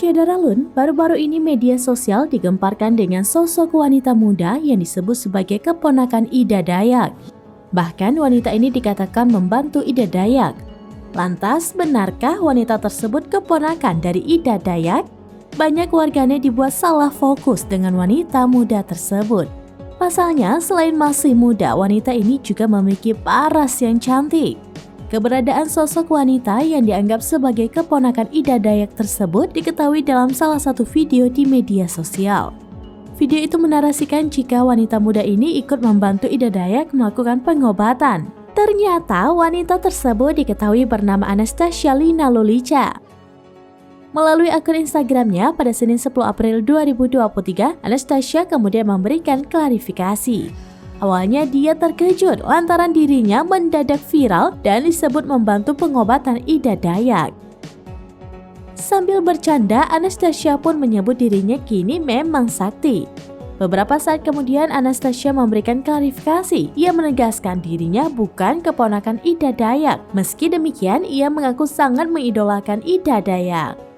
Anastasia Daralun, baru-baru ini media sosial digemparkan dengan sosok wanita muda yang disebut sebagai keponakan Ida Dayak. Bahkan wanita ini dikatakan membantu Ida Dayak. Lantas, benarkah wanita tersebut keponakan dari Ida Dayak? Banyak warganet dibuat salah fokus dengan wanita muda tersebut. Pasalnya, selain masih muda, wanita ini juga memiliki paras yang cantik. Keberadaan sosok wanita yang dianggap sebagai keponakan Ida Dayak tersebut diketahui dalam salah satu video di media sosial. Video itu menarasikan jika wanita muda ini ikut membantu Ida Dayak melakukan pengobatan. Ternyata wanita tersebut diketahui bernama Anastasia Lina Lolica. Melalui akun Instagramnya pada Senin 10 April 2023, Anastasia kemudian memberikan klarifikasi. Awalnya dia terkejut lantaran dirinya mendadak viral dan disebut membantu pengobatan Ida Dayak. Sambil bercanda, Anastasia pun menyebut dirinya kini memang sakti. Beberapa saat kemudian Anastasia memberikan klarifikasi. Ia menegaskan dirinya bukan keponakan Ida Dayak. Meski demikian, ia mengaku sangat mengidolakan Ida Dayak.